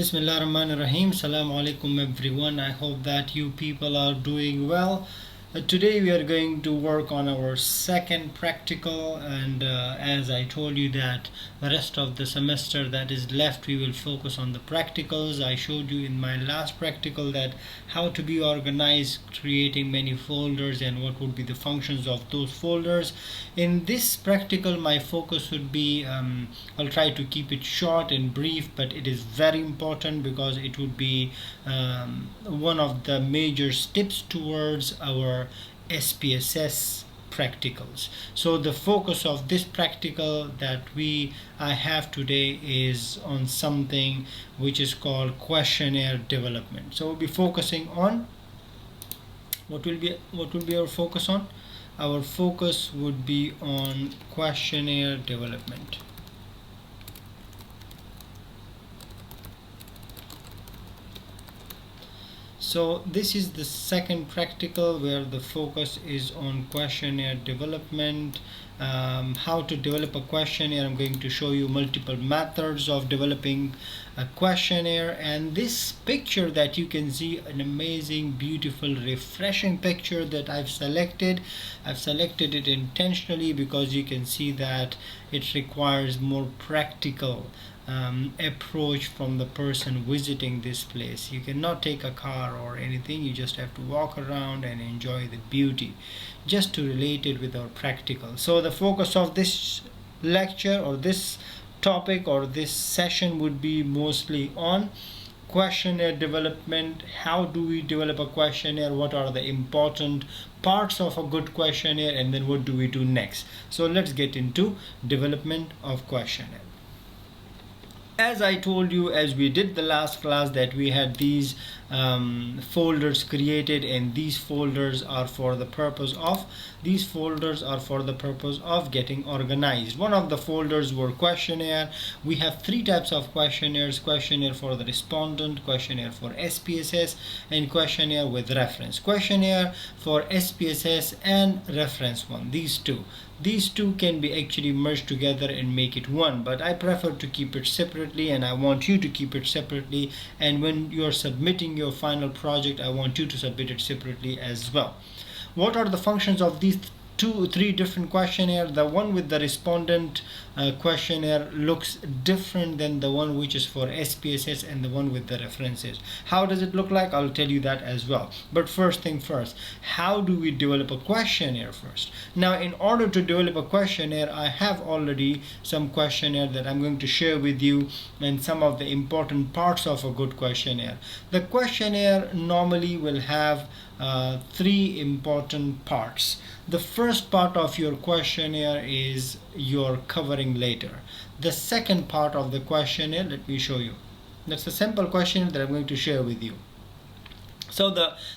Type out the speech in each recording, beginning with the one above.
Bismillahirrahmanirrahim. Assalamu alaikum everyone. I hope that you people are doing well. Today we are going to work on our second practical, and as I told you that the rest of the semester that is left we will focus on the practicals. I showed you in my last practical that how to be organized, creating many folders, and what would be the functions of those folders. In this practical my focus would be I'll try to keep it short and brief, but it is very important because it would be one of the major steps towards our SPSS practicals. So the focus of this practical that I have today is on something which is called questionnaire development. So we'll be focusing on what will be our focus on? Our focus would be on questionnaire development. So this is the second practical where the focus is on questionnaire development. How to develop a questionnaire. I'm going to show you multiple methods of developing a questionnaire, and this picture that you can see, an amazing, beautiful, refreshing picture that I've selected it intentionally because you can see that it requires more practical approach from the person visiting this place. You cannot take a car or anything, you just have to walk around and enjoy the beauty, just to relate it with our practical. So the focus of this lecture or this topic or this session would be mostly on questionnaire development. How do we develop a questionnaire? What are the important parts of a good questionnaire? And then what do we do next? So let's get into development of questionnaire. As I told you, as we did the last class, that we had these folders created, and these folders are for the purpose of getting organized. One of the folders were questionnaire. We have three types of questionnaires: questionnaire for the respondent, questionnaire for SPSS, and questionnaire with reference. Questionnaire for SPSS and reference one, these two can be actually merged together and make it one, but I prefer to keep it separately, and I want you to keep it separately. And when you're submitting your final project, I want you to submit it separately as well. What are the functions of these three different questionnaire? The one with the respondent questionnaire looks different than the one which is for SPSS and the one with the references. How does it look like? I'll tell you that as well. But first thing first, how do we develop a questionnaire first? Now, in order to develop a questionnaire, I have already some questionnaire that I'm going to share with you, and some of the important parts of a good questionnaire. The questionnaire normally will have three important parts. The first part of your questionnaire is your covering letter. The second part of the questionnaire, let me show you. That's a simple questionnaire that I'm going to share with you. So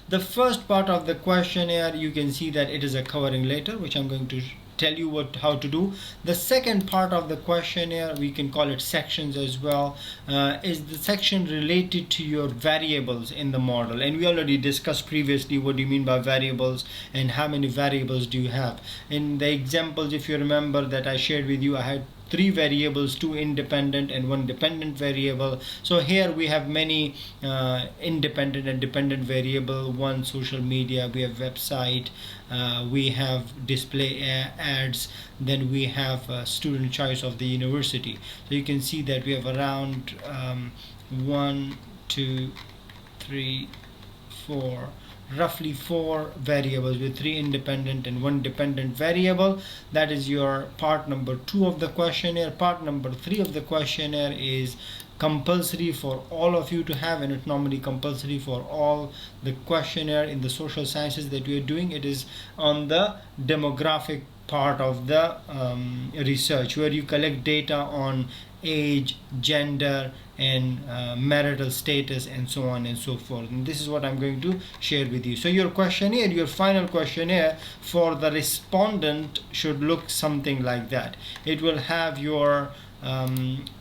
the first part of the questionnaire, you can see that it is a covering letter, which I'm going to tell you how to do. The second part of the questionnaire, we can call it sections as well, is the section related to your variables in the model. And we already discussed previously what do you mean by variables and how many variables do you have. In the examples, if you remember that I shared with you, I had three variables, two independent and one dependent variable. So here we have many independent and dependent variable. One social media, we have website, we have display ads, then we have student choice of the university. So you can see that we have around 1, 2, 3, 4, roughly 4 variables with 3 independent and 1 dependent variable. That is your part number 2 of the questionnaire. Part number 3 of the questionnaire is compulsory for all of you to have, and it's normally compulsory for all the questionnaire in the social sciences that we are doing. It is on the demographic part of the research, where you collect data on age, gender, and marital status, and so on and so forth. And this is what I'm going to share with you. So your questionnaire, your final questionnaire for the respondent should look something like that. It will have your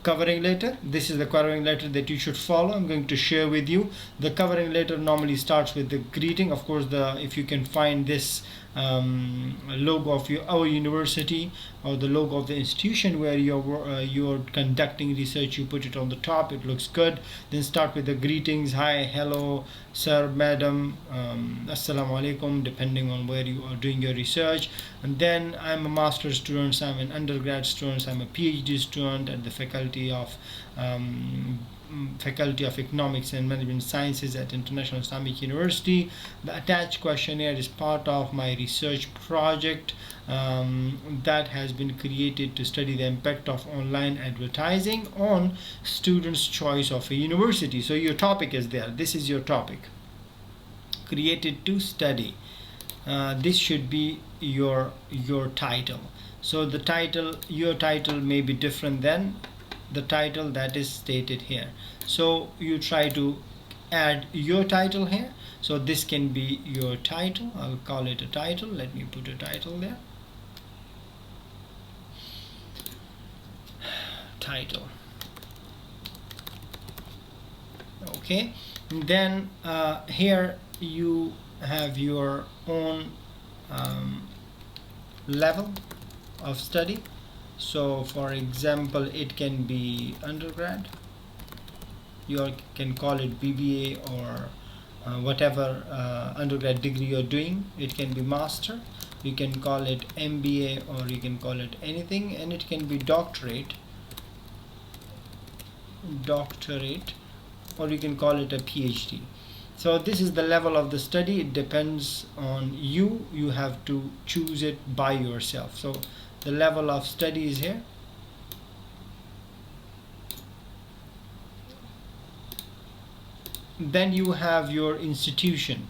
covering letter. This is the covering letter that you should follow. I'm going to share with you. The covering letter normally starts with the greeting. Of course, if you can find this logo of our university or the logo of the institution where you're conducting research, you put it on the top. It looks good. Then start with the greetings. Hi, hello, sir, madam, assalamu alaikum, depending on where you are doing your research. And then I'm a master's student, I'm an undergrad student, I'm a PhD student at the Faculty of Economics and Management Sciences at International Islamic University. The attached questionnaire is part of my research project that has been created to study the impact of online advertising on students' choice of a university. So your topic is there. This is your topic. Created to study. This should be your title. So the title, your title may be different than the title that is stated here. So you try to add your title here. So this can be your title. I'll call it a title. Let me put a title there. Title. Okay. And then here you have your own level of study. So for example, it can be undergrad. You can call it BBA or whatever undergrad degree you're doing. It can be master. You can call it MBA or you can call it anything, and it can be doctorate, or you can call it a PhD. So this is the level of the study. It depends on you. You have to choose it by yourself. So the level of study is here. Then you have your institution.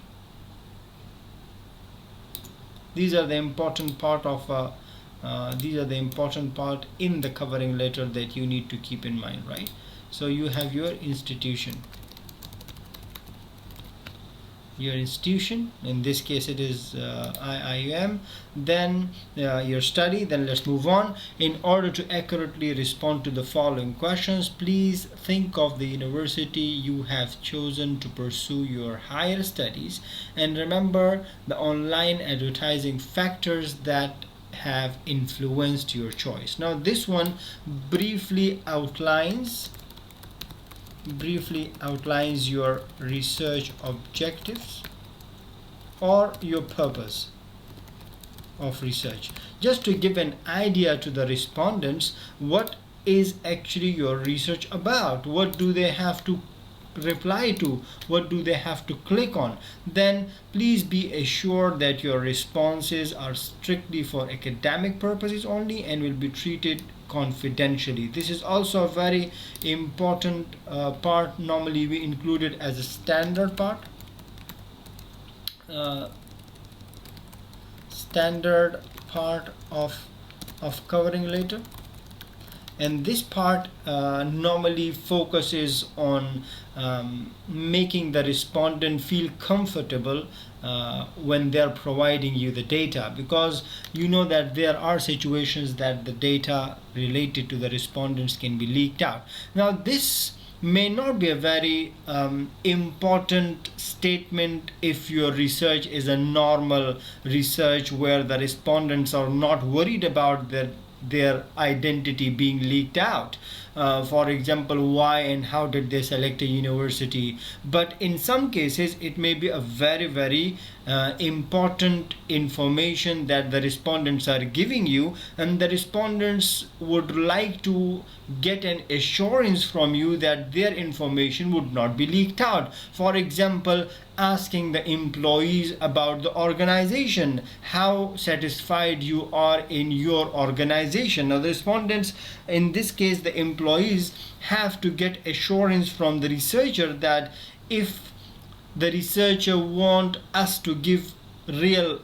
These are the important part of in the covering letter that you need to keep in mind, right? So you have your institution. Your institution, in this case it is IIM, then your study. Then let's move on. In order to accurately respond to the following questions, please think of the university you have chosen to pursue your higher studies, and remember the online advertising factors that have influenced your choice. Now this one briefly outlines your research objectives or your purpose of research. Just to give an idea to the respondents, what is actually your research about? What do they have to reply to? What do they have to click on? Then please be assured that your responses are strictly for academic purposes only and will be treated confidentially. This is also a very important part. Normally we include it as a standard part. Standard part of covering letter. And this part normally focuses on making the respondent feel comfortable when they're providing you the data, because you know that there are situations that the data related to the respondents can be leaked out. Now this may not be a very important statement if your research is a normal research where the respondents are not worried about their identity being leaked out. For example, why and how did they select a university? But in some cases it may be a very important information that the respondents are giving you, and the respondents would like to get an assurance from you that their information would not be leaked out. For example, asking the employees about the organization, how satisfied you are in your organization. Now the respondents, in this case the employees, have to get assurance from the researcher that if the researcher want us to give real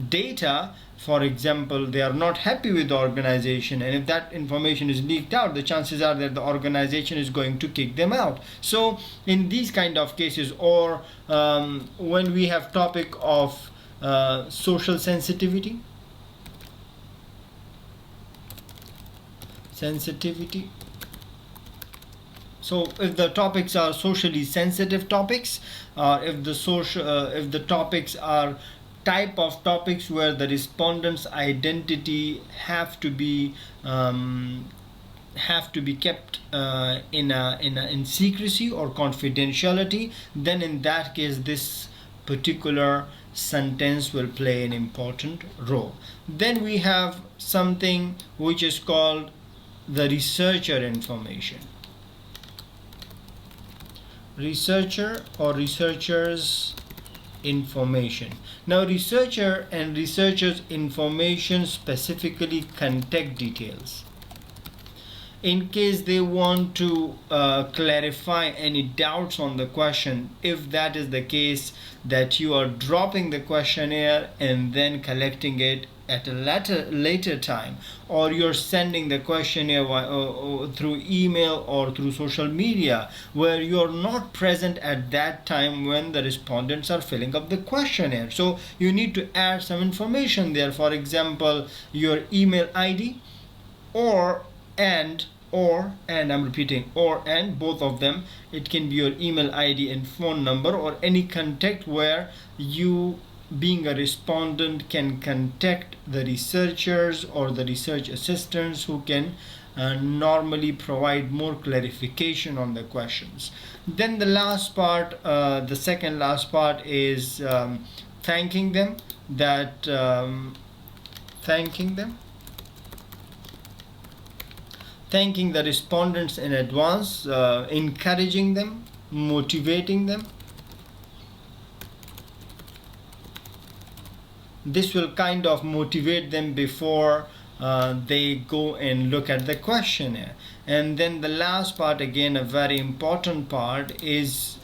data, for example, they are not happy with the organization, and if that information is leaked out, the chances are that the organization is going to kick them out. So in these kind of cases, or when we have topic of social sensitivity. sensitivity. So if the topics are socially sensitive topics, if the topics are type of topics where the respondent's identity have to be kept in secrecy or confidentiality, then in that case this particular sentence will play an important role. Then we have something which is called the researcher information. Researcher or researcher's information. Now researcher and researcher's information specifically contact details. In case they want to clarify any doubts on the question, if that is the case that you are dropping the questionnaire and then collecting it at a later time, or you're sending the questionnaire through email or through social media where you're not present at that time when the respondents are filling up the questionnaire, so you need to add some information there. For example, your email ID or I'm repeating, or and both of them. It can be your email ID and phone number, or any contact where you, being a respondent, can contact the researchers or the research assistants who can normally provide more clarification on the questions. Then the last part, the second last part is thanking them. Thanking the respondents in advance, encouraging them, motivating them. This will kind of motivate them before they go and look at the questionnaire. And then the last part, again a very important part, is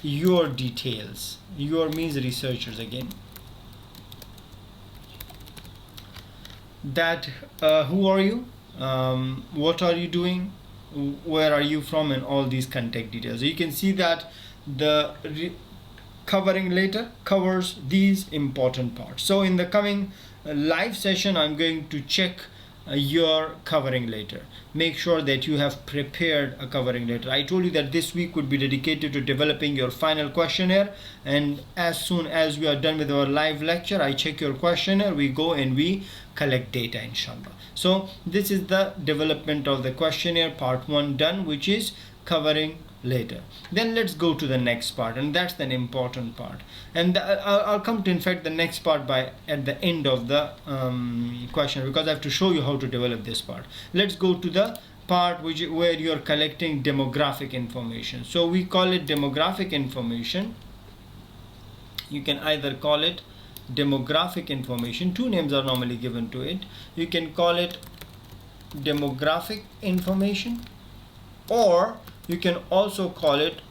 your details. Your means researchers again. That who are you? What are you doing, where are you from, and all these contact details. You can see that the covering later covers these important parts. So in the coming live session, I'm going to check your covering letter. Make sure that you have prepared a covering letter. I told you that this week would be dedicated to developing your final questionnaire, and as soon as we are done with our live lecture, I check your questionnaire, we go and we collect data, inshallah. So this is the development of the questionnaire part 1 done, which is covering later. Then let's go to the next part, and that's an important part, and I'll come to in fact the next part at the end of the question, because I have to show you how to develop this part. Let's go to the part where you're collecting demographic information. So we call it demographic information. You can either call it demographic information, two names are normally given to it. You can call it demographic information, or you can also call it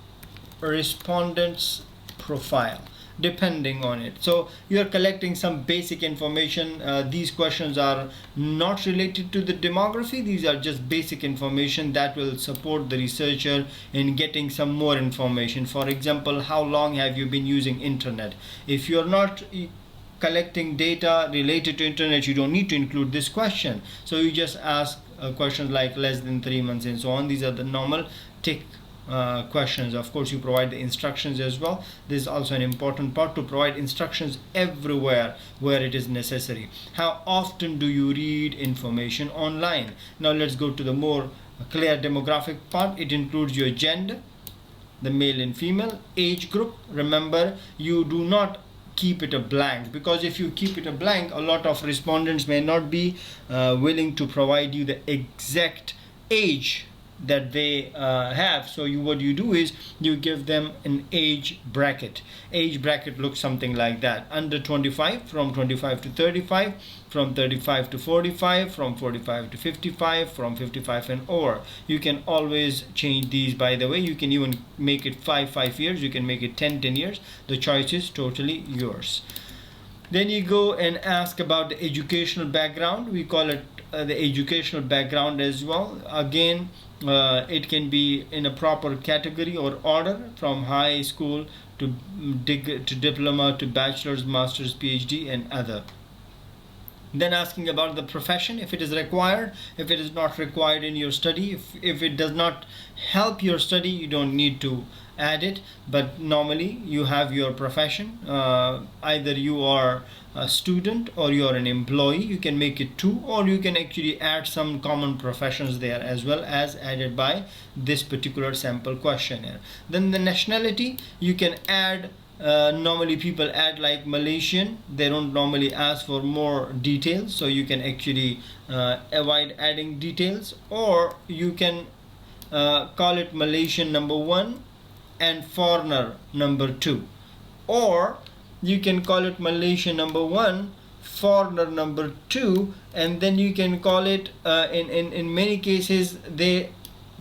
respondent's profile, depending on it. So you are collecting some basic information. These questions are not related to the demography. These are just basic information that will support the researcher in getting some more information. For example, how long have you been using internet? If you're not collecting data related to internet, you don't need to include this question. So you just ask questions like less than 3 months and so on. These are the normal tick questions. Of course, you provide the instructions as well. This is also an important part, to provide instructions everywhere where it is necessary. How often do you read information online? Now let's go to the more clear demographic part. It includes your gender, the male and female, age group. Remember, you do not keep it a blank, because if you keep it a blank, a lot of respondents may not be willing to provide you the exact age that they have. So what you do is you give them an age bracket. Age bracket looks something like that: under 25, from 25 to 35, from 35 to 45, from 45 to 55, from 55 and over. You can always change these, by the way. You can even make it 5 years, you can make it 10 years. The choice is totally yours. Then you go and ask about the educational background. We call it the educational background as well. Again, it can be in a proper category or order, from high school to diploma to bachelor's, master's, PhD and other. Then asking about the profession, if it is required. If it is not required in your study, if it does not help your study, you don't need to add it. But normally you have your profession, either you are a student or you are an employee. You can make it 2, or you can actually add some common professions there as well, as added by this particular sample questionnaire. Then the nationality, you can add, normally people add like Malaysian. They don't normally ask for more details, so you can actually avoid adding details, or you can call it Malaysian number 1 and foreigner number 2, or you can call it Malaysian number 1, foreigner number 2, and then you can call it, in many cases they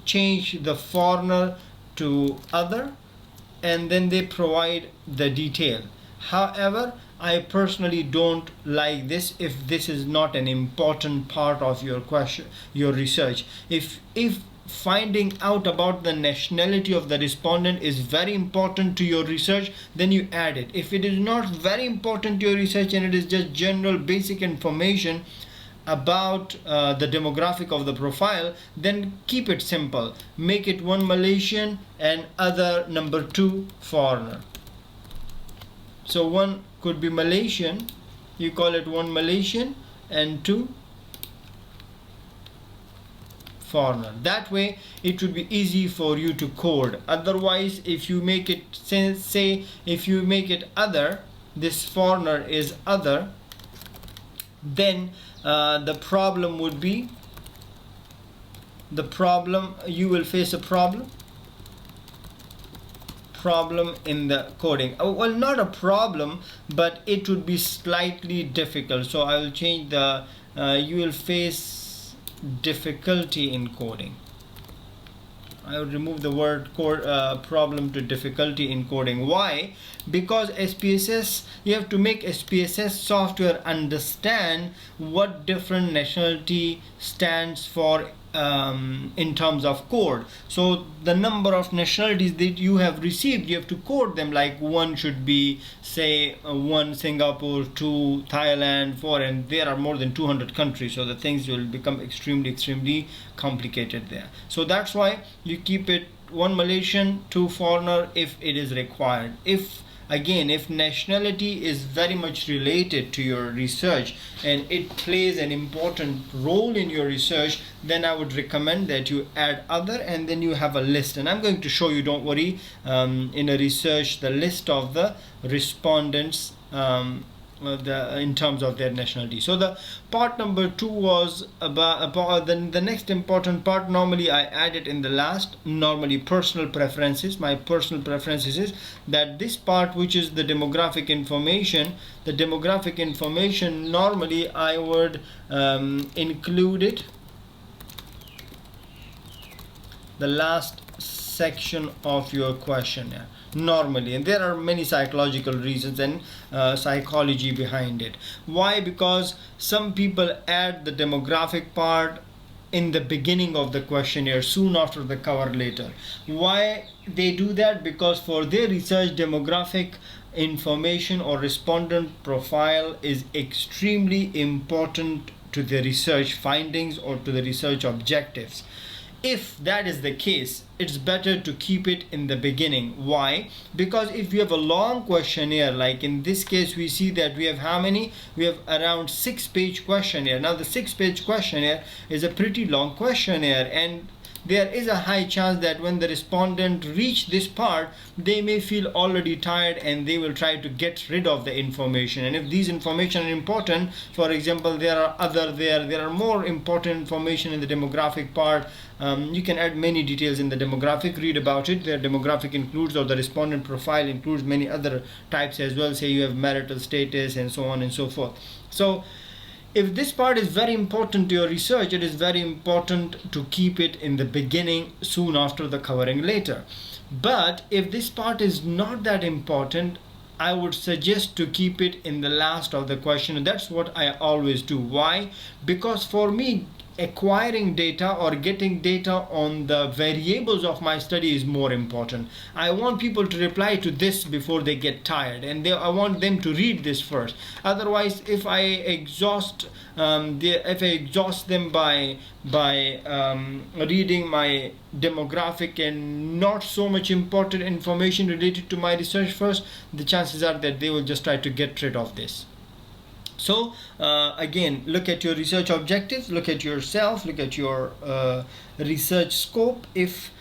change the foreigner to other, and then they provide the detail. However, I personally don't like this if this is not an important part of your question, your research. If finding out about the nationality of the respondent is very important to your research, then you add it. If it is not very important to your research and it is just general basic information about the demographic of the profile, then keep it simple. Make it 1 Malaysian and other number 2 foreigner. So 1 could be Malaysian, you call it 1 Malaysian and 2 foreigner. That way it would be easy for you to code. Otherwise, if you make it, say if you make it other, this foreigner is other, then the problem would be, you will face a problem in the coding. Well, not a problem, but it would be slightly difficult. So I will change the you will face difficulty in coding. I would remove the word problem to difficulty in coding. Why? Because SPSS, you have to make SPSS software understand what different nationality stands for in terms of code. So the number of nationalities that you have received, you have to code them. Like 1 should be, say 1 Singapore, 2 Thailand, 4, and there are more than 200 countries, so the things will become extremely complicated there. So that's why you keep it 1 Malaysian, 2 foreigner if it is required. If nationality is very much related to your research and it plays an important role in your research, then I would recommend that you add other, and then you have a list. And I'm going to show you, don't worry, in a research, the list of the respondents in terms of their nationality. So the part number 2 was about the next important part. Normally I add it in the last. Normally personal preferences. My personal preferences is that this part, which is the demographic information, normally I would include it the last section of your questionnaire normally, and there are many psychological reasons and psychology behind it. Why? Because some people add the demographic part in the beginning of the questionnaire, soon after the cover letter. Why they do that? Because for their research, demographic information or respondent profile is extremely important to the research findings or to the research objectives. If that is the case, it's better to keep it in the beginning. Why? Because if you have a long questionnaire, like in this case, we see that we have how many? We have around 6-page questionnaire. Now the 6-page questionnaire is a pretty long questionnaire, and there is a high chance that when the respondent reach this part, they may feel already tired and they will try to get rid of the information. And if these information are important, for example, there are more important information in the demographic part. You can add many details in the demographic, read about it. Their demographic includes, or the respondent profile includes, many other types as well. Say you have marital status and so on and so forth. So if this part is very important to your research, it is very important to keep it in the beginning, soon after the covering later. But if this part is not that important, I would suggest to keep it in the last of the question. And that's what I always do. Why? Because for me, acquiring data or getting data on the variables of my study is more important. I want people to reply to this before they get tired, and I want them to read this first. Otherwise, if I exhaust them by reading my demographic and not so much important information related to my research first, the chances are that they will just try to get rid of this. So again, look at your research objectives, look at yourself, look at your research scope. If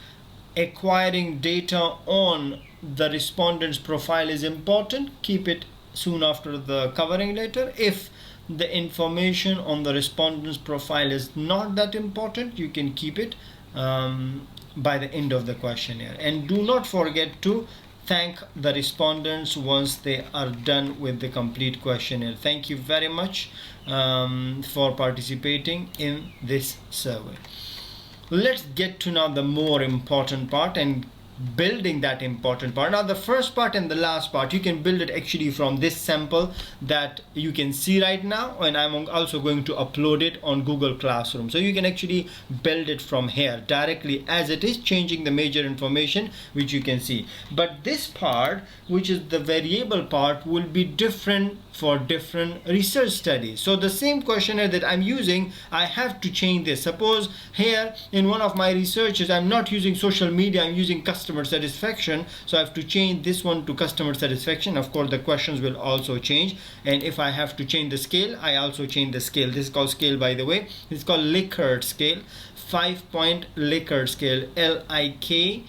acquiring data on the respondent's profile is important, keep it soon after the covering letter. If the information on the respondent's profile is not that important, you can keep it by the end of the questionnaire. And do not forget to thank the respondents once they are done with the complete questionnaire. Thank you very much for participating in this survey. Let's get to now the more important part and building that important part. Now the first part and the last part, you can build it actually from this sample that you can see right now, and I'm also going to upload it on Google Classroom. So you can actually build it from here directly as it is, changing the major information which you can see. But this part, which is the variable part, will be different for different research studies. So the same questionnaire that I'm using, I have to change this. Suppose here in one of my researches, I'm not using social media, I'm using customer satisfaction. So I have to change this one to customer satisfaction. Of course, the questions will also change. And if I have to change the scale, I also change the scale. This is called scale, by the way. It's called Likert scale, 5-point Likert scale, Likert.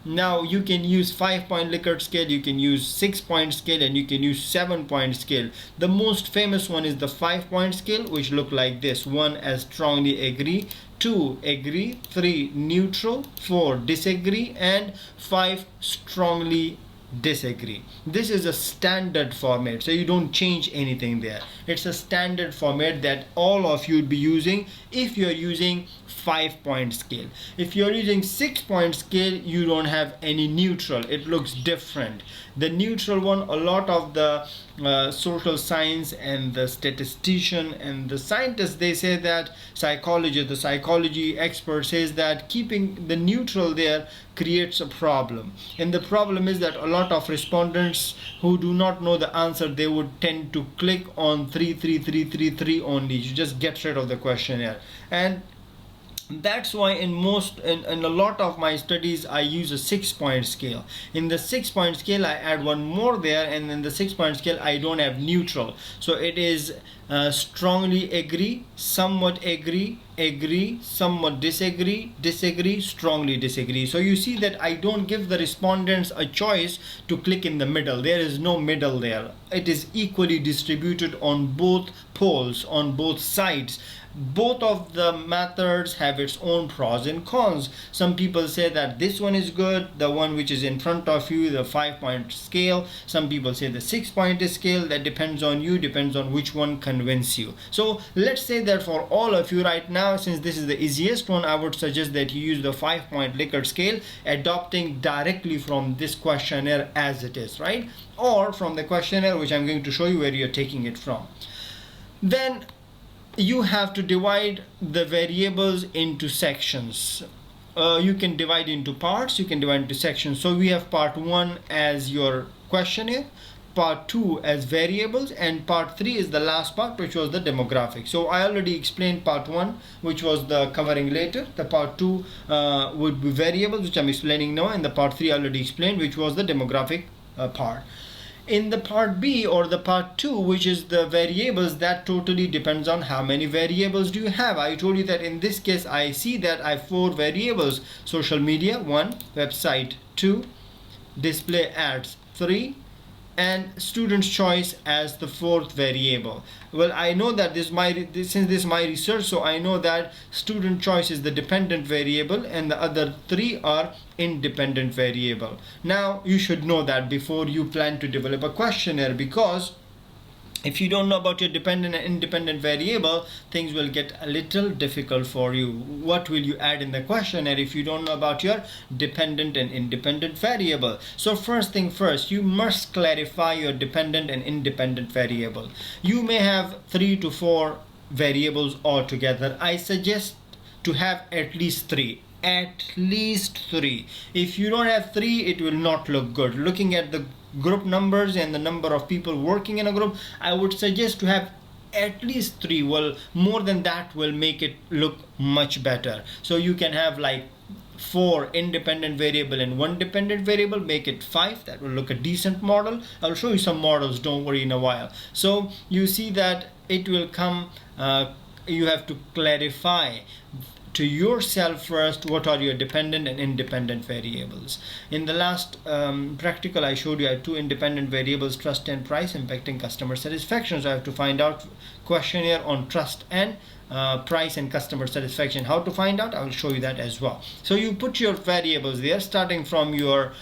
Now you can use 5-point Likert scale, you can use 6-point scale, and you can use 7-point scale. The most famous one is the 5-point scale, which look like this: 1 as strongly agree, 2 agree, 3 neutral, 4 disagree, and 5 strongly disagree. This is a standard format, so you don't change anything there. It's a standard format that all of you would be using if you're using 5-point scale. If you're using 6-point scale, you don't have any neutral. It looks different. The neutral one, a lot of the social science and the statistician and the scientists, they say that the psychology expert says that keeping the neutral there creates a problem. And the problem is that a lot of respondents who do not know the answer, they would tend to click on 33333 only. You just get rid of the questionnaire. And that's why in a lot of my studies I use a 6-point scale. In the 6-point scale I add one more there, and in the 6-point scale I don't have neutral. So it is strongly agree, somewhat agree, agree, somewhat disagree, disagree, strongly disagree. So you see that I don't give the respondents a choice to click in the middle. There is no middle there. It is equally distributed on both poles, on both sides. Both of the methods have its own pros and cons. Some people say that this one is good, the one which is in front of you, the 5-point scale. Some people say the 6-point scale. That depends on you, depends on which one convince you. So let's say that for all of you right now, since this is the easiest one, I would suggest that you use the 5-point Likert scale, adopting directly from this questionnaire as it is, right? Or from the questionnaire which I'm going to show you where you're taking it from. Then you have to divide the variables into sections. You can divide into parts, you can divide into sections. So we have part 1 as your questionnaire, part 2 as variables, and part 3 is the last part, which was the demographic. So I already explained part 1, which was the covering later. The part 2 would be variables, which I'm explaining now, and the part 3 I already explained, which was the demographic part. In the part B, or the part 2, which is the variables, that totally depends on how many variables do you have. I told you that in this case I see that I have 4 variables: social media 1, website 2, display ads 3, and student's choice as the 4th variable. Well, I know that since this is my research, so I know that student choice is the dependent variable and the other 3 are independent variable. Now you should know that before you plan to develop a questionnaire, because if you don't know about your dependent and independent variable, things will get a little difficult for you. What will you add in the questionnaire if you don't know about your dependent and independent variable? So first thing first, you must clarify your dependent and independent variable. You may have 3 to 4 variables altogether, I suggest to have at least three. At least three. If you don't have three, it will not look good. Looking at the group numbers and the number of people working in a group, I would suggest to have at least three. Well, more than that will make it look much better. So you can have like 4 independent variable and 1 dependent variable, make it 5. That will look a decent model. I'll show you some models, don't worry, in a while. So you see that it will come, you have to clarify to yourself first what are your dependent and independent variables. In the last practical, I showed you I had 2 independent variables, trust and price, impacting customer satisfaction. So I have to find out questionnaire on trust and price and customer satisfaction. How to find out? I will show you that as well. So you put your variables there, starting from your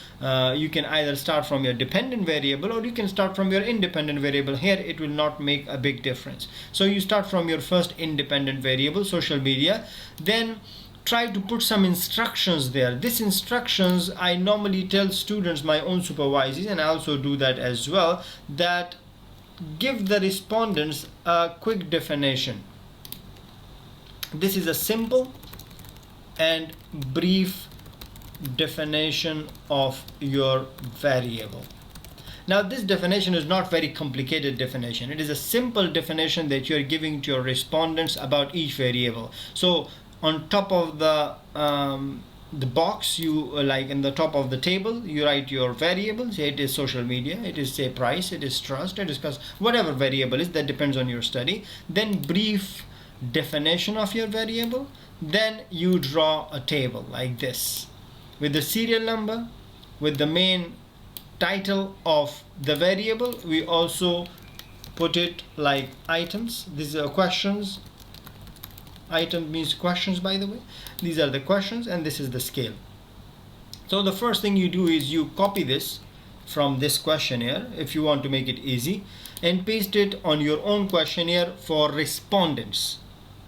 you can either start from your dependent variable or you can start from your independent variable. Here it will not make a big difference. So you start from your first independent variable, social media, then try to put some instructions there. These instructions I normally tell students, my own supervisors, and I also do that as well, that give the respondents a quick definition. This is a simple and brief definition of your variable. Now this definition is not very complicated definition. It is a simple definition that you're giving to your respondents about each variable. So on top of the box, you like in the top of the table, you write your variables. It is social media, it is say price, it is trust, it is whatever variable is, that depends on your study. Then brief definition of your variable. Then you draw a table like this with the serial number, with the main title of the variable. We also put it like items. These are questions. Item means questions, by the way. These are the questions and this is the scale. So the first thing you do is you copy this from this questionnaire, if you want to make it easy, and paste it on your own questionnaire for respondents.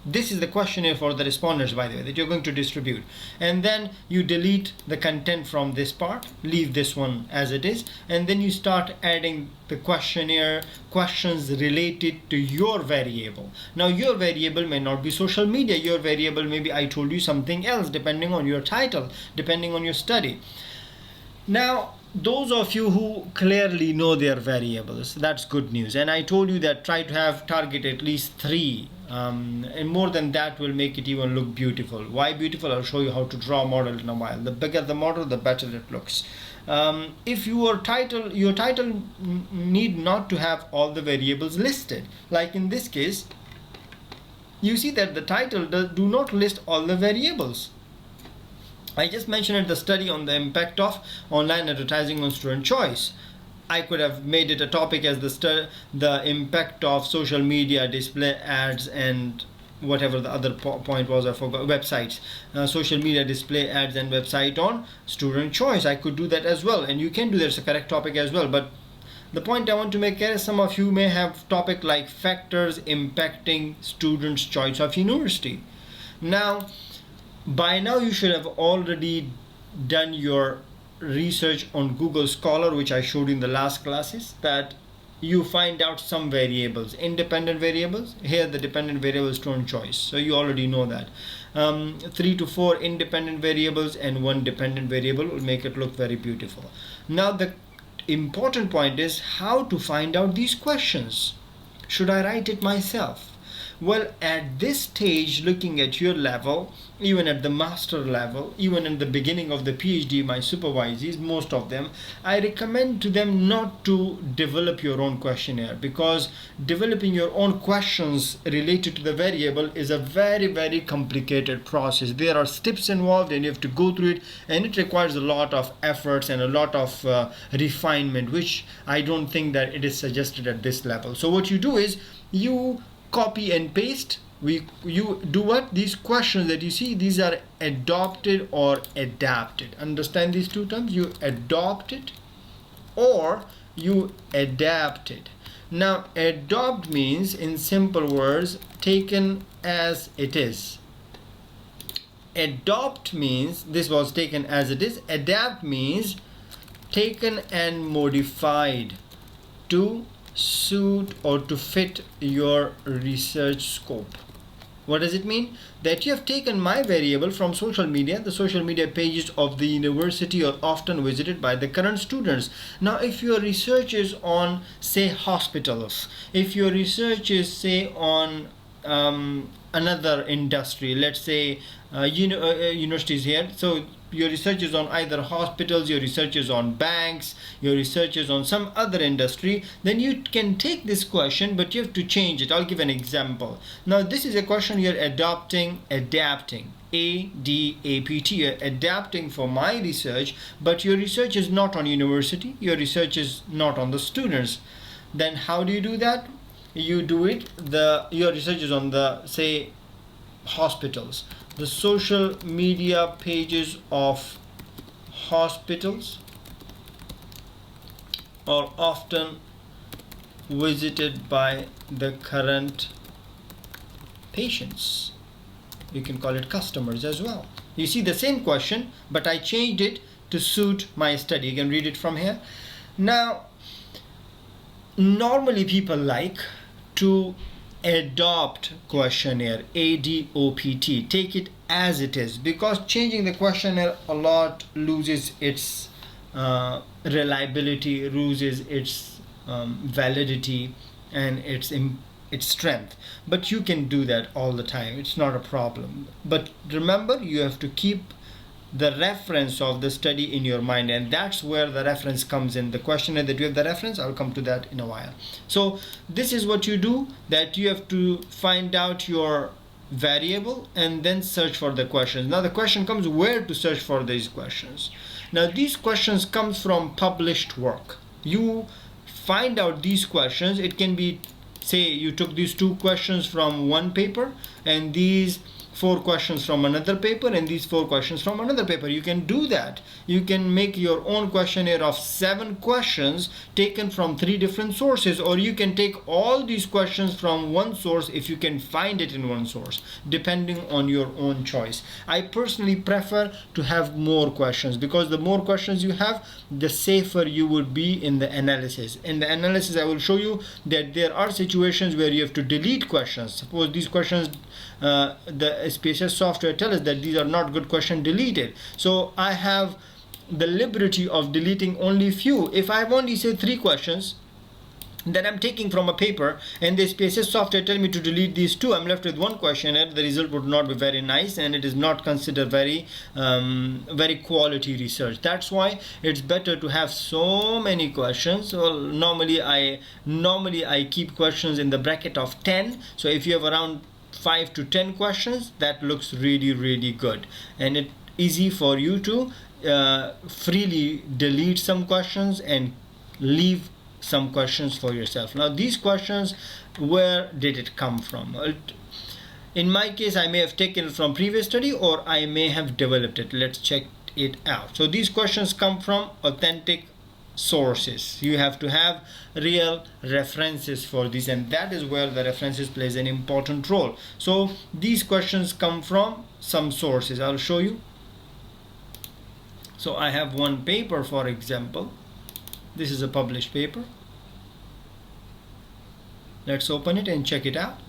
This is the questionnaire for the respondents, by the way, that you're going to distribute. And then you delete the content from this part, leave this one as it is, and then you start adding the questionnaire questions related to your variable. Now your variable may not be social media. Your variable, maybe I told you something else, depending on your title, depending on your study. Now those of you who clearly know their variables, that's good news. And I told you that try to have target at least 3, and more than that will make it even look beautiful. Why beautiful? I'll show you how to draw a model in a while. The bigger the model, the better it looks. If your title need not to have all the variables listed. Like in this case, you see that the title do not list all the variables. I just mentioned at the study on the impact of online advertising on student choice. I could have made it a topic as the impact of social media, display ads, and whatever the other point was, I forgot, websites, social media, display ads, and website on student choice. I could do that as well, and you can do that as a correct topic as well. But the point I want to make here is some of you may have topic like factors impacting students' choice of university. Now, by now you should have already done your research on Google Scholar, which I showed in the last classes, that you find out some variables, independent variables. Here the dependent variable is student choice, so you already know that. 3 to 4 independent variables and 1 dependent variable will make it look very beautiful. Now the important point is how to find out these questions. Should I write it myself? Well, at this stage, looking at your level, even at the master level, even in the beginning of the PhD, my supervisees, most of them, I recommend to them not to develop your own questionnaire, because developing your own questions related to the variable is a very, very complicated process. There are steps involved and you have to go through it, and it requires a lot of efforts and a lot of refinement, which I don't think that it is suggested at this level. So what you do is you copy and paste. You do what? These questions that you see, these are adopted or adapted. Understand these two terms? You adopt it or you adapt it. Now adopt means, in simple words, taken as it is. Adopt means this was taken as it is. Adapt means taken and modified to suit or to fit your research scope. What does it mean? That you have taken my variable from social media. The social media pages of the university are often visited by the current students. Now, if your research is on, say, hospitals, if your research is, say, on another industry, let's say universities here, so your research is on either hospitals, your research is on banks, your research is on some other industry, then you can take this question, but you have to change it. I'll give an example. Now, this is a question you're adapting, ADAPT, you're adapting for my research, but your research is not on university, your research is not on the students. Then how do you do that? You do it, your research is on the, say, hospitals. The social media pages of hospitals are often visited by the current patients. You can call it customers as well. You see the same question, but I changed it to suit my study. You can read it from here. Now, normally people like to adopt questionnaire, ADOPT, take it as it is, because changing the questionnaire a lot loses its reliability, loses its validity and its strength. But you can do that all the time, it's not a problem. But remember, you have to keep the reference of the study in your mind, and that's where the reference comes in. The questionnaire that you have the reference, I'll come to that in a while. So this is what you do, that you have to find out your variable and then search for the questions. Now the question comes, where to search for these questions. Now these questions come from published work. You find out these questions. It can be, say, you took these 2 questions from one paper and these 4 questions from another paper and these 4 questions from another paper. You can do that. You can make your own questionnaire of 7 questions taken from 3 different sources, or you can take all these questions from one source if you can find it in one source, depending on your own choice. I personally prefer to have more questions, because the more questions you have, the safer you would be in the analysis. In the analysis, I will show you that there are situations where you have to delete questions. Suppose these questions, the SPSS software tells us that these are not good questions, deleted. So I have the liberty of deleting only few. If I have only, say, 3 questions that I'm taking from a paper and the SPSS software tell me to delete these 2, I'm left with 1 question, and the result would not be very nice, and it is not considered very quality research. That's why it's better to have so many questions. Well, normally I keep questions in the bracket of 10. So if you have around 5 to 10 questions, that looks really good, and it's easy for you to freely delete some questions and leave some questions for yourself. Now these questions, where did it come from? In my case, I may have taken it from previous study, or I may have developed it. Let's check it out. So these questions come from authentic sources. You have to have real references for this, and that is where the references plays an important role. So these questions come from some sources. I'll show you. So I have one paper, for example. This is a published paper. Let's open it and check it out.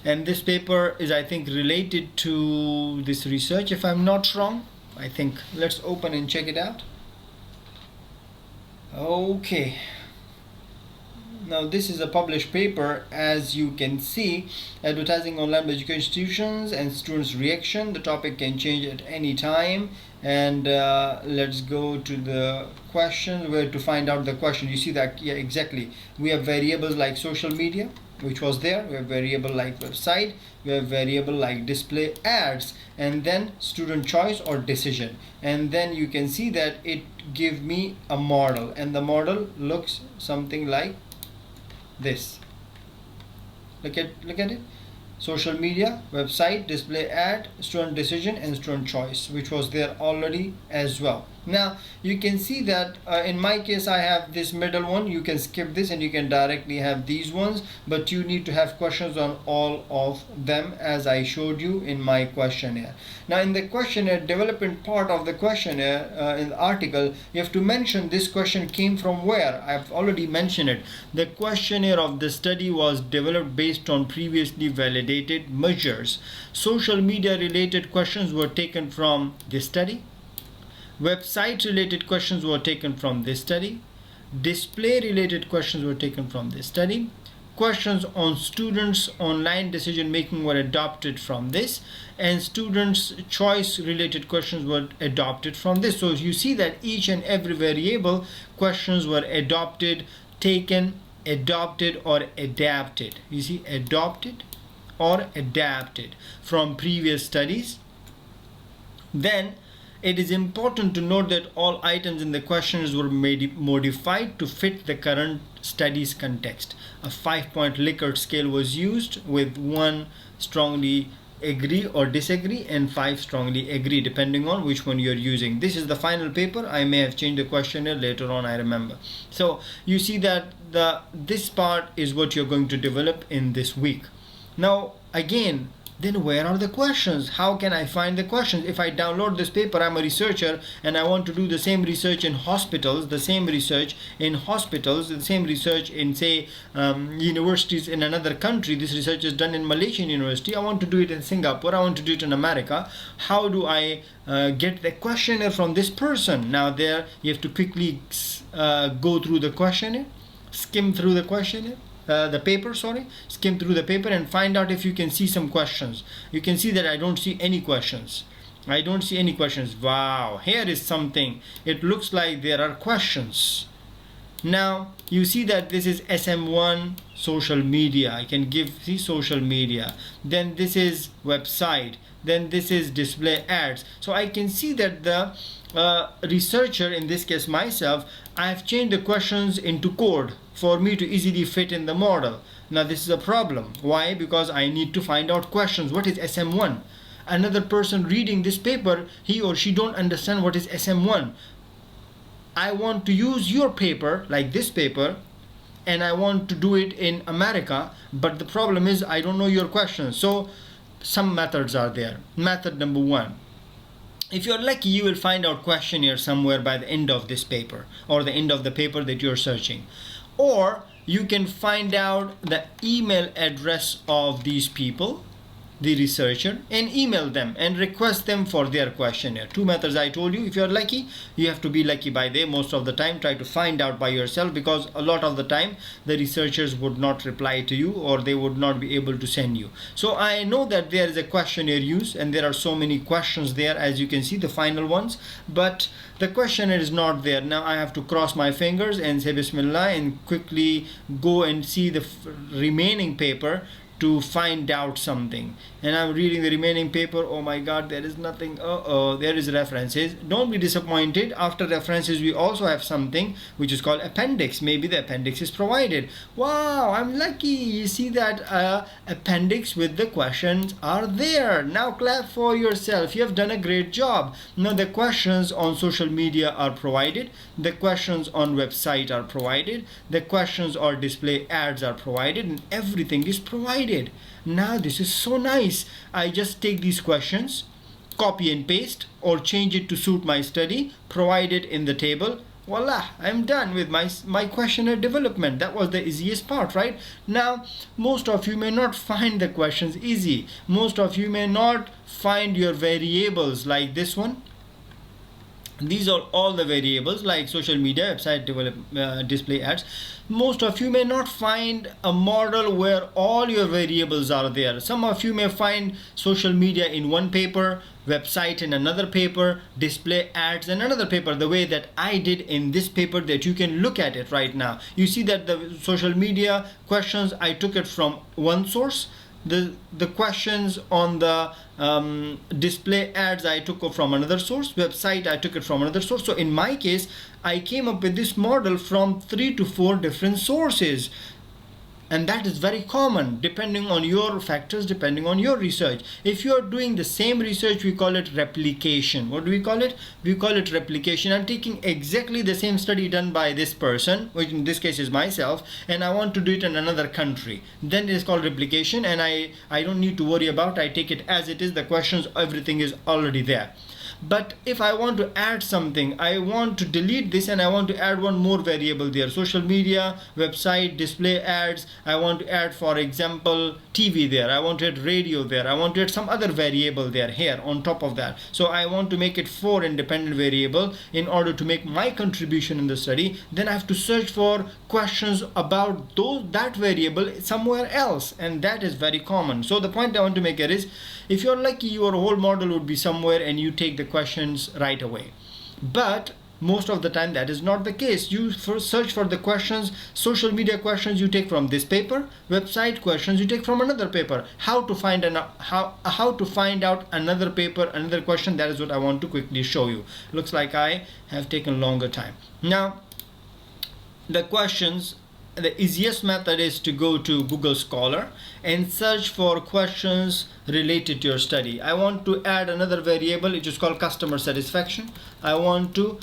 And this paper is, I think, related to this research, if I'm not wrong. I think, let's open and check it out. Okay, now this is a published paper. As you can see, advertising online education institutions and students' reaction. The topic can change at any time, and let's go to the question, where to find out the question. You see that, yeah, exactly, we have variables like social media, which was there. We have variable like website, we have variable like display ads, and then student choice or decision. And then you can see that it give me a model, and the model looks something like this. Look at it. Social media, website, display ad, student decision, and student choice, which was there already as well. Now you can see that in my case I have this middle one. You can skip this and you can directly have these ones, but you need to have questions on all of them as I showed you in my questionnaire. Now in the questionnaire development part of the questionnaire, in the article, you have to mention this question came from where. I've already mentioned it. The questionnaire of the study was developed based on previously validated measures. Social media related questions were taken from this study. Website related questions were taken from this study. Display related questions were taken from this study. Questions on students' online decision making were adopted from this, and students' choice related questions were adopted from this. So you see that each and every variable questions were adopted, taken, adopted, or adapted. You see, adopted or adapted from previous studies. Then it is important to note that all items in the questions were modified to fit the current study's context. A 5-point Likert scale was used, with 1 strongly agree or disagree and 5 strongly agree, depending on which one you're using. This is the final paper. I may have changed the questionnaire later on, I remember. So you see that this part is what you're going to develop in this week. Now again, then where are the questions? How can I find the questions? If I download this paper, I'm a researcher and I want to do the same research in hospitals, the same research in say universities in another country. This research is done in Malaysian university. I want to do it in Singapore. I want to do it in America. How do I get the questionnaire from this person? Now there you have to quickly go through the questionnaire, skim through the questionnaire. Skim through the paper and find out if you can see some questions. You can see that I don't see any questions. Wow, here is something. It looks like there are questions. Now you see that this is SM1 social media. I can see social media. Then this is website. Then this is display ads. So I can see that the researcher, in this case myself, I have changed the questions into code for me to easily fit in the model. Now this is a problem. Why? Because I need to find out questions. What is SM1? Another person reading this paper, he or she don't understand what is SM1. I want to use your paper, like this paper, and I want to do it in America, but the problem is I don't know your questions. So some methods are there. Method number 1. If you're lucky, you will find out questionnaire somewhere by the end of this paper or the end of the paper that you're searching. Or you can find out the email address of these people, the researcher, and email them and request them for their questionnaire. 2 methods I told you. If you're lucky, you have to be lucky by day. Most of the time try to find out by yourself, because a lot of the time the researchers would not reply to you or they would not be able to send you. So I know that there is a questionnaire used and there are so many questions there, as you can see, the final ones, but the questionnaire is not there. Now I have to cross my fingers and say Bismillah and quickly go and see the remaining paper to find out something. And I'm reading the remaining paper. Oh my god, there is nothing. There is references. Don't be disappointed. After references we also have something which is called appendix. Maybe the appendix is provided. Wow, I'm lucky. You see that appendix with the questions are there. Now clap for yourself. You have done a great job. Now the questions on social media are provided. The questions on website are provided. The questions or display ads are provided, and everything is provided. Now this is so nice. I just take these questions, copy and paste, or change it to suit my study, provide it in the table. Voila, I'm done with my questionnaire development. That was the easiest part, right? Now most of you may not find the questions easy. Most of you may not find your variables like this one. These are all the variables like social media, website, display ads. Most of you may not find a model where all your variables are there. Some of you may find social media in one paper, website in another paper, display ads in another paper, the way that I did in this paper that you can look at it right now. You see that the social media questions, I took it from one source. The questions on the display ads I took from another source. Website I took it from another source. So in my case I came up with this model from 3 to 4 different sources. And that is very common depending on your factors, depending on your research. If you are doing the same research, we call it replication. What do we call it? We call it replication. I'm taking exactly the same study done by this person, which in this case is myself, and I want to do it in another country. Then it is called replication, and I don't need to worry about. I take it as it is. The questions, everything is already there. But if I want to add something, I want to delete this and I want to add one more variable there. Social media, website, display ads. I want to add, for example, TV there. I want to add radio there. I want to add some other variable there here on top of that. So I want to make it 4 independent variable in order to make my contribution in the study. Then I have to search for questions about that variable somewhere else, and that is very common. So the point I want to make here is, if you're lucky, your whole model would be somewhere and you take the questions right away. But most of the time that is not the case. You first search for the questions. Social media questions you take from this paper, website questions you take from another paper. How to find out another paper, another question, that is what I want to quickly show you. Looks like I have taken longer time. Now the questions, the easiest method is to go to Google Scholar and search for questions related to your study. I want to add another variable which is called customer satisfaction. I want to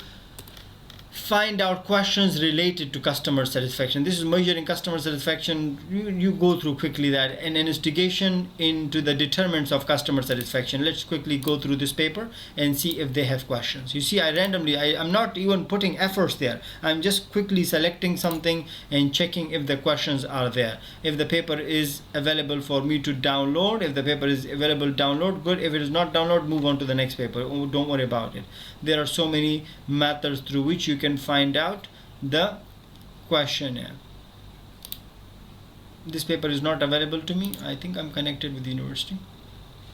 find out questions related to customer satisfaction. This is measuring customer satisfaction. You go through quickly that, an investigation into the determinants of customer satisfaction. Let's quickly go through this paper and see if they have questions. You see, I'm not even putting efforts there. I'm just quickly selecting something and checking if the questions are there. If the paper is available for me to download, if the paper is available, download, good. If it is not download, move on to the next paper. Oh, don't worry about it. There are so many methods through which you can find out the questionnaire. This paper is not available to me. I think I'm connected with the university.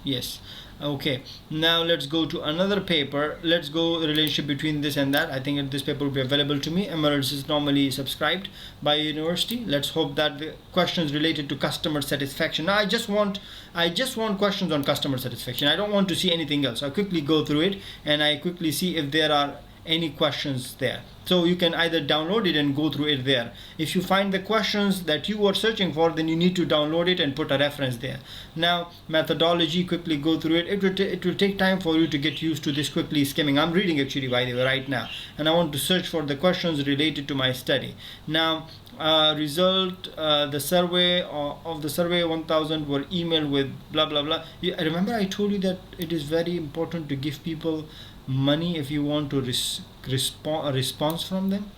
Yes. Okay, now let's go to another paper. Let's go the relationship between this and that. I think this paper will be available to me. Emirates is normally subscribed by university. Let's hope that the questions related to customer satisfaction. Now I just want questions on customer satisfaction. I don't want to see anything else. I quickly go through it and I quickly see if there are any questions there. So you can either download it and go through it there. If you find the questions that you are searching for, then you need to download it and put a reference there. Now methodology, quickly go through it. It will take time for you to get used to this quickly skimming. I'm reading actually, by the way, right now, and I want to search for the questions related to my study. Now result, the survey of the survey 1000 were emailed with blah blah blah. Remember I told you that it is very important to give people money if you want to a response from them.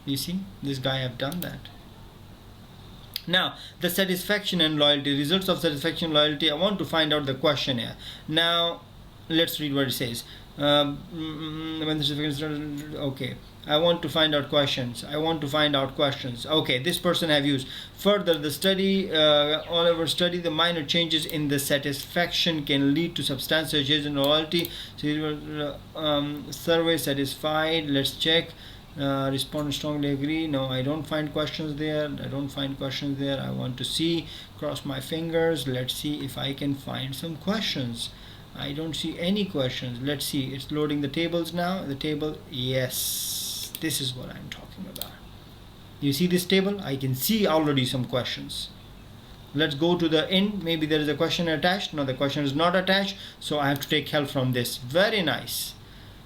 You see, this guy have done that. Now the satisfaction and loyalty, results of satisfaction and loyalty. I want to find out the questionnaire. Now let's read what it says. When the okay, I want to find out questions. Okay, this person have used. Further, the study, all over study, the minor changes in the satisfaction can lead to substantial changes in loyalty. Survey satisfied. Let's check. Respondents strongly agree. No, I don't find questions there. I want to see. Cross my fingers. Let's see if I can find some questions. I don't see any questions. Let's see. It's loading the tables now. The table, yes, this is what I'm talking about. You see this table? I can see already some questions. Let's go to the end. Maybe there is a question attached. No, the question is not attached, so I have to take help from this. Very nice.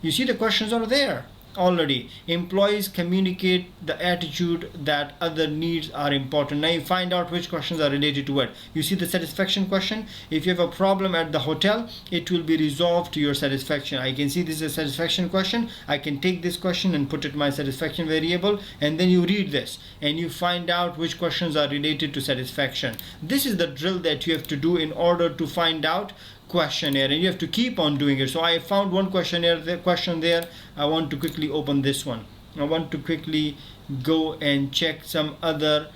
You see the questions are there already. Employees communicate the attitude that other needs are important. Now you find out which questions are related to what. You see the satisfaction question. If you have a problem at the hotel, it will be resolved to your satisfaction. I can see this is a satisfaction question. I can take this question and put it in my satisfaction variable, and then you read this and you find out which questions are related to satisfaction. This is the drill that you have to do in order to find out questionnaire, and you have to keep on doing it. So I found one question there. I want to quickly open this one. I want to quickly go and check some other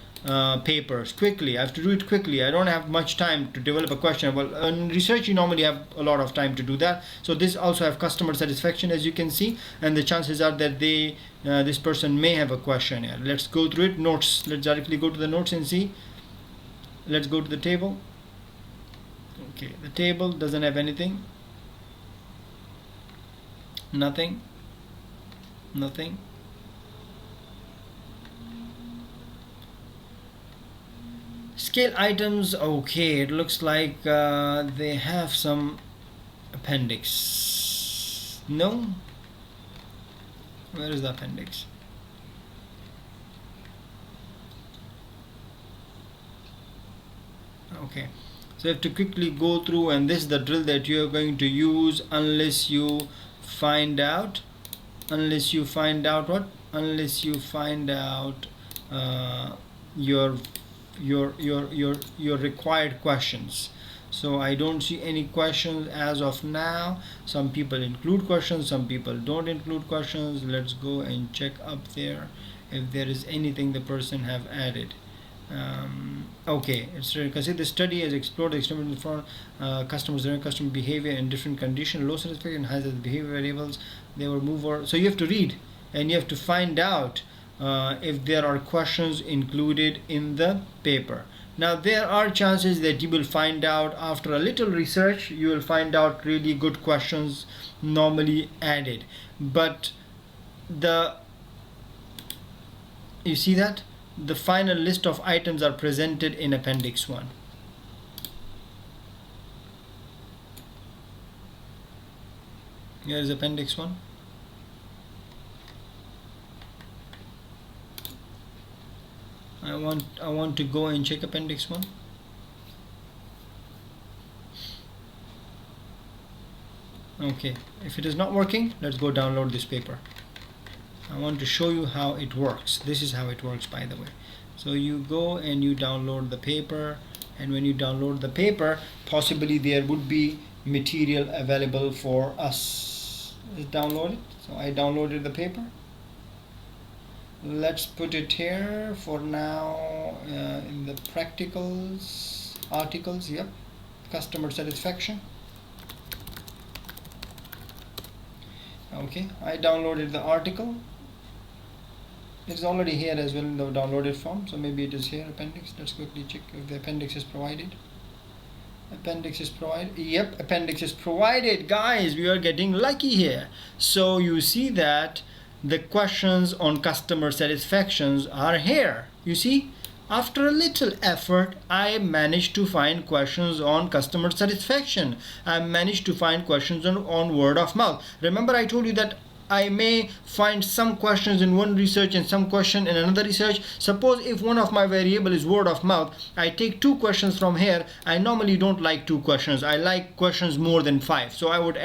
papers quickly. I have to do it quickly. I don't have much time to develop a question. Well, in research you normally have a lot of time to do that. So this also have customer satisfaction, as you can see, and the chances are that this person may have a questionnaire. Let's go through it. Notes. Let's directly go to the notes and see. Let's go to the table. Okay, the table doesn't have anything. Nothing. Scale items, okay, it looks like they have some appendix. No? Where is the appendix? Okay, so you have to quickly go through, and this is the drill that you are going to use unless you find out what? Unless you find out your required questions. So I don't see any questions as of now. Some people include questions, some people don't include questions. Let's go and check up there if there is anything the person have added. Okay, it's consider the study has explored the extreme for customers and customer behavior in different conditions, low satisfaction, high behavior variables. They will move over. So you have to read and you have to find out if there are questions included in the paper. Now there are chances that you will find out after a little research. You will find out really good questions normally added, but you see that the final list of items are presented in appendix 1. Here is appendix 1. I want to go and check appendix 1. Okay, if it is not working, let's go download this paper. I want to show you how it works. This is how it works, by the way. So you go and you download the paper, and when you download the paper, possibly there would be material available for us. Let's download it. So I downloaded the paper. Let's put it here for now in the practicals articles. Yep, customer satisfaction. Okay, I downloaded the article. It's already here as well in the downloaded form, so maybe it is here. Appendix. Let's quickly check if the appendix is provided. Appendix is provided. Yep, appendix is provided. Guys, we are getting lucky here. So you see that the questions on customer satisfactions are here. You see, after a little effort, I managed to find questions on customer satisfaction. I managed to find questions on word of mouth. Remember, I told you that I may find some questions in one research and some question in another research. Suppose if one of my variable is word of mouth, I take 2 questions from here. I normally don't like 2 questions. I like questions more than 5. So I would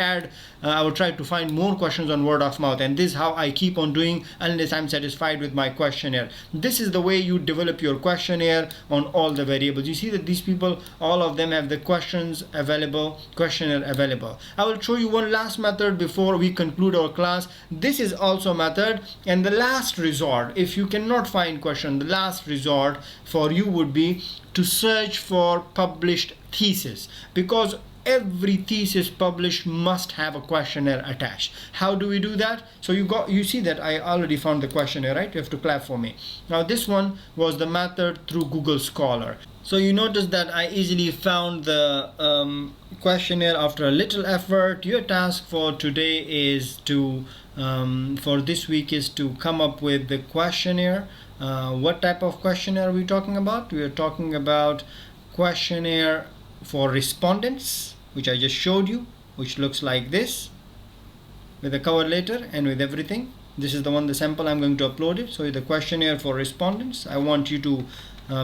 try to find more questions on word of mouth, and this is how I keep on doing unless I'm satisfied with my questionnaire. This is the way you develop your questionnaire on all the variables. You see that these people, all of them have the questions available, questionnaire available. I will show you one last method before we conclude our class. This is also a method, and the last resort, if you cannot find question, the last resort for you would be to search for published thesis, because every thesis published must have a questionnaire attached. How do we do that? So you see that I already found the questionnaire, right? You have to clap for me. Now this one was the method through Google Scholar. So you notice that I easily found the questionnaire after a little effort. Your task for today is to for this week is to come up with the questionnaire. What type of questionnaire are we talking about? We are talking about questionnaire for respondents, which I just showed you, which looks like this, with the cover letter and with everything. This is the one, the sample. I'm going to upload it. So the questionnaire for respondents, I want you to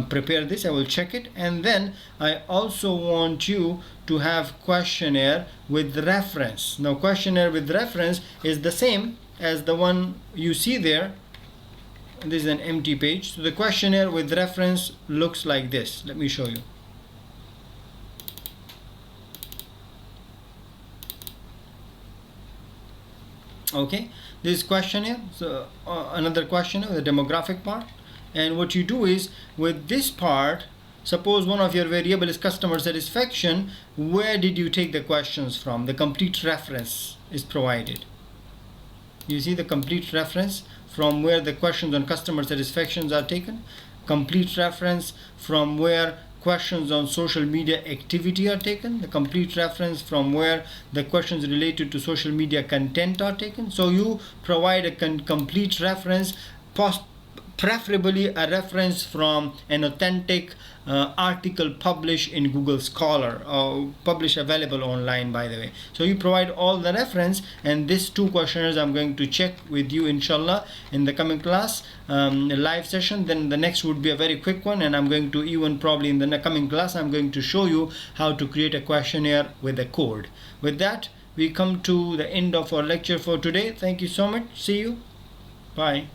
prepare this. I will check it, and then I also want you to have questionnaire with reference. Now questionnaire with reference is the same as the one you see there. This is an empty page. So the questionnaire with reference looks like this. Let me show you. Okay, this questionnaire, so another questionnaire, the demographic part. And what you do is, with this part, suppose one of your variable is customer satisfaction, where did you take the questions from? The complete reference is provided. You see the complete reference from where the questions on customer satisfactions are taken, complete reference from where questions on social media activity are taken, the complete reference from where the questions related to social media content are taken. So you provide a complete reference, preferably a reference from an authentic article published in Google Scholar, or published available online, by the way. So you provide all the reference, and these two questionnaires I'm going to check with you inshallah in the coming class, live session. Then the next would be a very quick one, and I'm going to, even probably in the coming class, I'm going to show you how to create a questionnaire with a code. With that, we come to the end of our lecture for today. Thank you so much. See you. Bye.